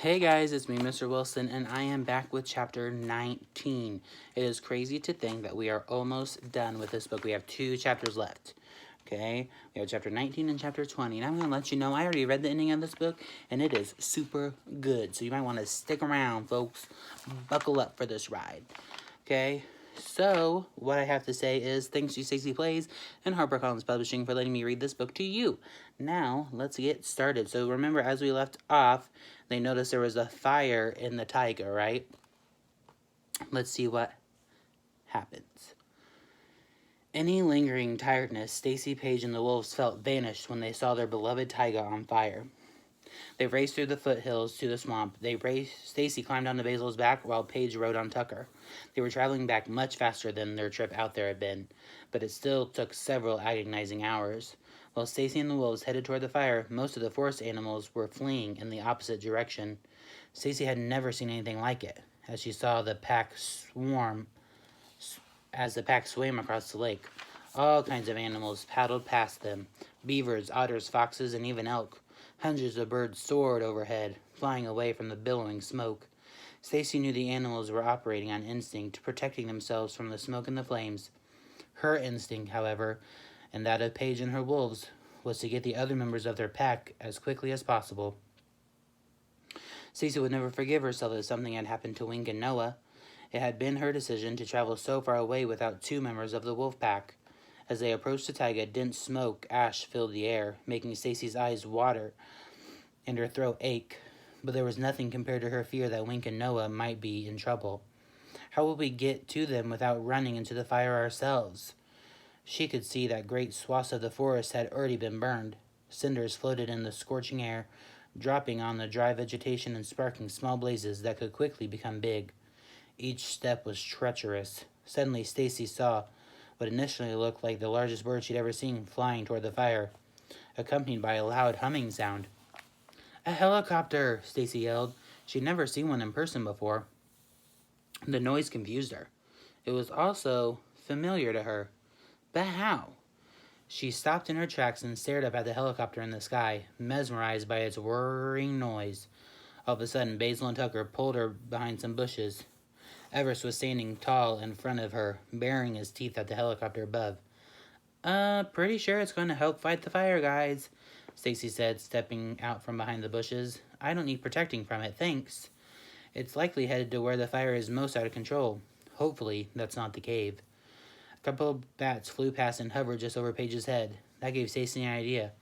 Hey guys, it's me, Mr. Wilson, and I am back with chapter 19. It is crazy to think that we are almost done with this book. We have 2 chapters left. Okay, we have chapter 19 and chapter 20, and I'm going to let you know I already read the ending of this book, and it is super good. So you might want to stick around, folks. Buckle up for this ride. Okay, so what I have to say is thanks to StacyPlays and Harper Publishing for letting me read this book to you. Now, let's get started. So remember, as we left off, they noticed there was a fire in the taiga, right? Let's see what happens. Any lingering tiredness Stacy, Paige, and the wolves felt vanished when they saw their beloved taiga on fire. They raced through the foothills to the swamp. Stacy climbed onto Basil's back while Paige rode on Tucker. They were traveling back much faster than their trip out there had been, but it still took several agonizing hours. While Stacy and the wolves headed toward the fire, most of the forest animals were fleeing in the opposite direction. Stacy had never seen anything like it, as she saw the pack swam across the lake. All kinds of animals paddled past them: beavers, otters, foxes, and even elk. Hundreds of birds soared overhead, flying away from the billowing smoke. Stacy knew the animals were operating on instinct, protecting themselves from the smoke and the flames. Her instinct, however, and that of Paige and her wolves, was to get the other members of their pack as quickly as possible. Stacy would never forgive herself if something had happened to Wink and Noah. It had been her decision to travel so far away without 2 members of the wolf pack. As they approached the taiga, dense smoke ash filled the air, making Stacy's eyes water and her throat ache. But there was nothing compared to her fear that Wink and Noah might be in trouble. How would we get to them without running into the fire ourselves? She could see that great swaths of the forest had already been burned. Cinders floated in the scorching air, dropping on the dry vegetation and sparking small blazes that could quickly become big. Each step was treacherous. Suddenly, Stacy saw what initially looked like the largest bird she'd ever seen flying toward the fire, accompanied by a loud humming sound. "A helicopter!" Stacy yelled. She'd never seen one in person before. The noise confused her. It was also familiar to her. But how? She stopped in her tracks and stared up at the helicopter in the sky, mesmerized by its whirring noise. All of a sudden, Basil and Tucker pulled her behind some bushes. Everest was standing tall in front of her, baring his teeth at the helicopter above. Pretty sure it's going to help fight the fire, guys," Stacy said, stepping out from behind the bushes. "I don't need protecting from it, thanks. It's likely headed to where the fire is most out of control. Hopefully, that's not the cave." A couple of bats flew past and hovered just over Paige's head. That gave Stacy an idea.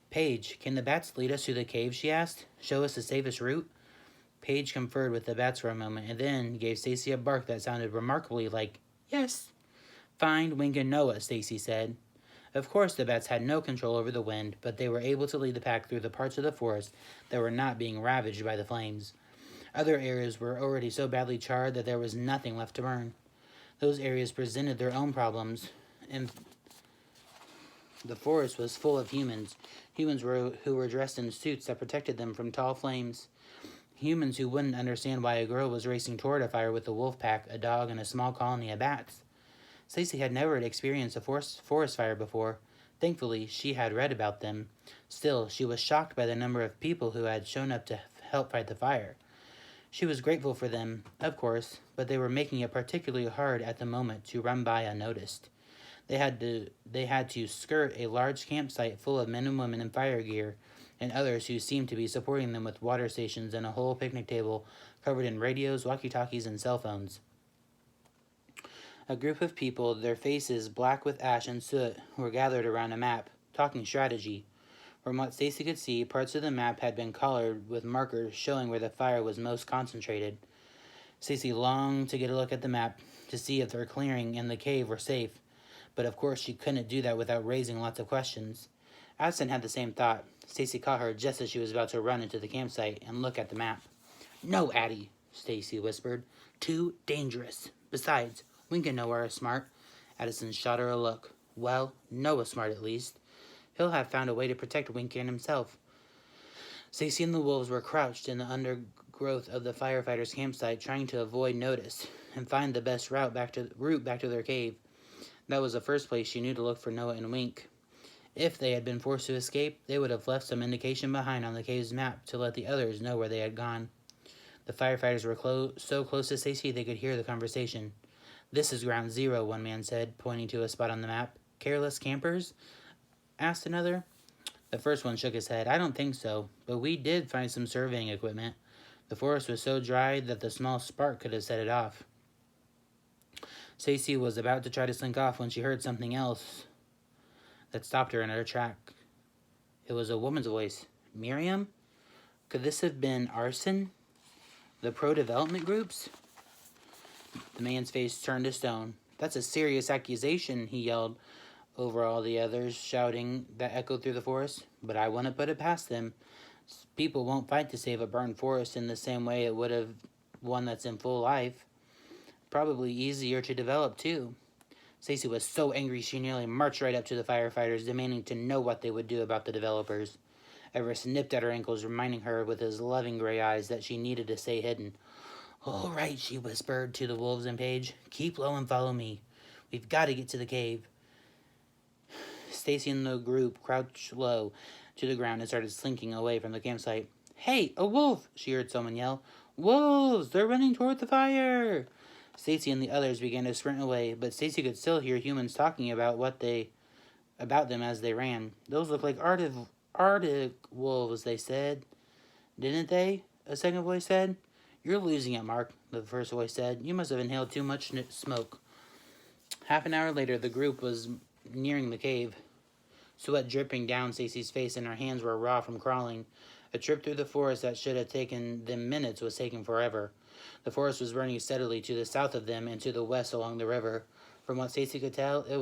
"Paige, can the bats lead us to the cave?" she asked. "Show us the safest route?" Paige conferred with the bats for a moment and then gave Stacy a bark that sounded remarkably like yes. "Find Wink and Noah," Stacy said. Of course, the bats had no control over the wind, but they were able to lead the pack through the parts of the forest that were not being ravaged by the flames. Other areas were already so badly charred that there was nothing left to burn. Those areas presented their own problems, and the forest was full of humans who were dressed in suits that protected them from tall flames. Humans who wouldn't understand why a girl was racing toward a fire with a wolf pack, a dog, and a small colony of bats. Stacy had never experienced a forest fire before. Thankfully, she had read about them. Still, she was shocked by the number of people who had shown up to help fight the fire. She was grateful for them, of course, but they were making it particularly hard at the moment to run by unnoticed. They had to skirt a large campsite full of men and women in fire gear, and others who seemed to be supporting them with water stations and a whole picnic table covered in radios, walkie-talkies, and cell phones. A group of people, their faces black with ash and soot, were gathered around a map, talking strategy. From what Stacy could see, parts of the map had been colored with markers showing where the fire was most concentrated. Stacy longed to get a look at the map to see if their clearing and the cave were safe, but of course she couldn't do that without raising lots of questions. Addison had the same thought. Stacy caught her just as she was about to run into the campsite and look at the map. "No, Addie," Stacy whispered. "Too dangerous. Besides, Wink and Noah are smart." Addison shot her a look. "Well, Noah's smart at least. He'll have found a way to protect Wink and himself." Stacy and the wolves were crouched in the undergrowth of the firefighters' campsite, trying to avoid notice and find the best route back to their cave. That was the first place she knew to look for Noah and Wink. If they had been forced to escape, they would have left some indication behind on the cave's map to let the others know where they had gone. The firefighters were so close to Stacy they could hear the conversation. "This is ground zero," one man said, pointing to a spot on the map. "Careless campers?" asked another. The first one shook his head. "I don't think so, but we did find some surveying equipment. The forest was so dry that the small spark could have set it off." Stacy was about to try to slink off when she heard something else that stopped her in her track. It was a woman's voice. "Miriam? Could this have been arson? The pro-development groups?" The man's face turned to stone. "That's a serious accusation," he yelled over all the others, shouting that echoed through the forest. "But I wouldn't put it past them. People won't fight to save a burned forest in the same way it would have one that's in full life. Probably easier to develop, too." Stacy was so angry she nearly marched right up to the firefighters, demanding to know what they would do about the developers. Everest nipped at her ankles, reminding her with his loving gray eyes that she needed to stay hidden. "All right," she whispered to the wolves and Paige. "Keep low and follow me. We've got to get to the cave." Stacy and the group crouched low to the ground and started slinking away from the campsite. "Hey, a wolf!" she heard someone yell. "Wolves! They're running toward the fire!" Stacy and the others began to sprint away, but Stacy could still hear humans talking about them as they ran. "Those look like Arctic wolves," they said. "Didn't they?" a second voice said. "You're losing it, Mark," the first voice said. "You must have inhaled too much smoke." Half an hour later, the group was nearing the cave. Sweat dripping down Stacy's face and her hands were raw from crawling. A trip through the forest that should have taken them minutes was taking forever. The forest was burning steadily to the south of them and to the west along the river. From what Stacy could tell, it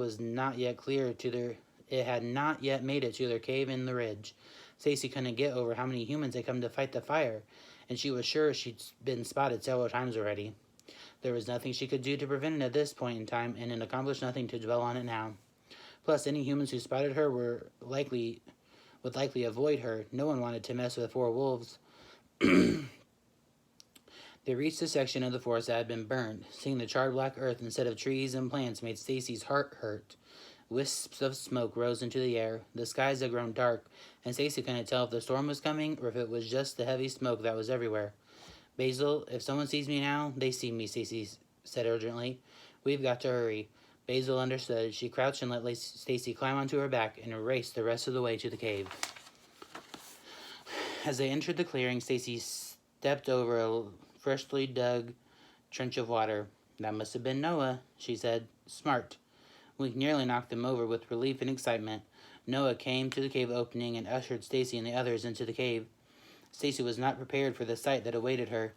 had not yet made it to their cave in the ridge. Stacy couldn't get over how many humans had come to fight the fire, and she was sure she'd been spotted several times already. There was nothing she could do to prevent it at this point in time, and it accomplished nothing to dwell on it now. Plus, any humans who spotted her would likely avoid her. No one wanted to mess with 4 wolves. They reached a section of the forest that had been burned. Seeing the charred black earth instead of trees and plants made Stacy's heart hurt. Wisps of smoke rose into the air. The skies had grown dark, and Stacy couldn't tell if the storm was coming or if it was just the heavy smoke that was everywhere. "Basil, if someone sees me now, they see me," Stacy said urgently. "We've got to hurry." Basil understood. She crouched and let Stacy climb onto her back and raced the rest of the way to the cave. As they entered the clearing, Stacy stepped over a freshly dug trench of water. "That must have been Noah," she said. "Smart." Wink nearly knocked them over with relief and excitement. Noah came to the cave opening and ushered Stacy and the others into the cave. Stacy was not prepared for the sight that awaited her.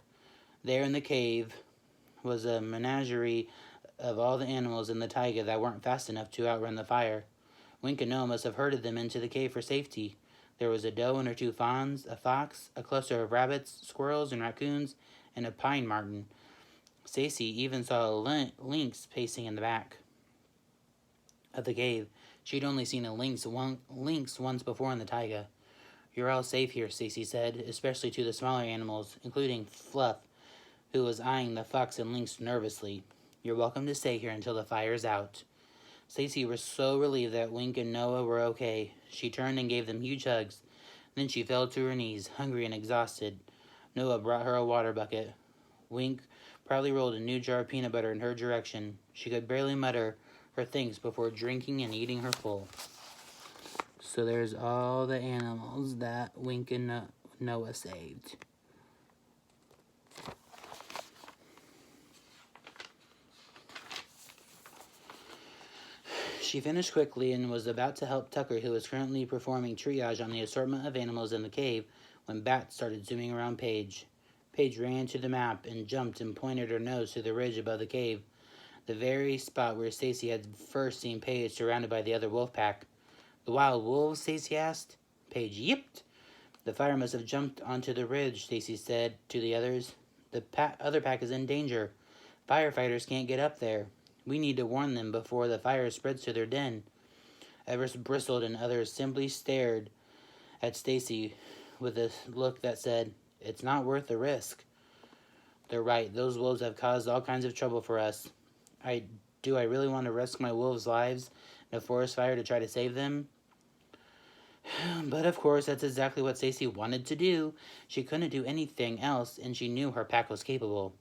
There in the cave was a menagerie of all the animals in the taiga that weren't fast enough to outrun the fire. Wink and Noah must have herded them into the cave for safety. There was a doe and her 2 fawns, a fox, a cluster of rabbits, squirrels, and raccoons, and a pine marten. Stacy even saw a lynx pacing in the back of the cave. She'd only seen a lynx once before in the taiga. "You're all safe here," Stacy said, especially to the smaller animals, including Fluff, who was eyeing the fox and lynx nervously. "You're welcome to stay here until the fire's out." Stacy was so relieved that Wink and Noah were okay. She turned and gave them huge hugs. Then she fell to her knees, hungry and exhausted. Noah brought her a water bucket. Wink proudly rolled a new jar of peanut butter in her direction. She could barely mutter her thanks before drinking and eating her full. So there's all the animals that Wink and Noah saved. She finished quickly and was about to help Tucker, who was currently performing triage on the assortment of animals in the cave, when bats started zooming around Paige. Paige ran to the map and jumped and pointed her nose to the ridge above the cave, the very spot where Stacy had first seen Paige surrounded by the other wolf pack. "The wild wolves?" Stacy asked. Paige yipped. "The fire must have jumped onto the ridge," Stacy said to the others. "The other pack is in danger. Firefighters can't get up there. We need to warn them before the fire spreads to their den." Everest bristled and others simply stared at Stacy with a look that said, "It's not worth the risk." "They're right. Those wolves have caused all kinds of trouble for us. Do I really want to risk my wolves' lives in a forest fire to try to save them?" But of course, that's exactly what Stacy wanted to do. She couldn't do anything else, and she knew her pack was capable.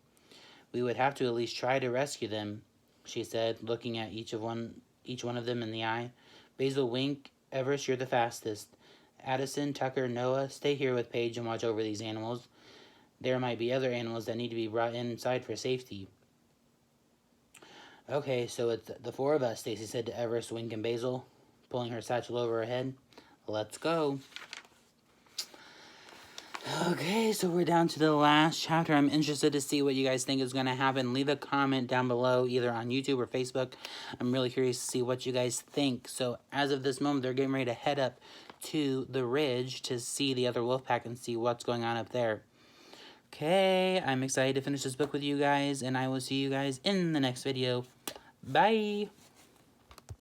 We would have to at least try to rescue them, she said, looking at each one of them in the eye. Basil, Wink, Everest, you're the fastest. Addison, Tucker, Noah, stay here with Paige and watch over these animals. There might be other animals that need to be brought inside for safety. Okay, so it's the four of us, Stacy said to Everest, Wink, and Basil, pulling her satchel over her head. Let's go. Okay, so we're down to the last chapter. I'm interested to see what you guys think is going to happen. Leave a comment down below, either on YouTube or Facebook. I'm really curious to see what you guys think. So, as of this moment, they're getting ready to head up to the ridge to see the other wolf pack and see what's going on up there. Okay, I'm excited to finish this book with you guys, and I will see you guys in the next video. Bye!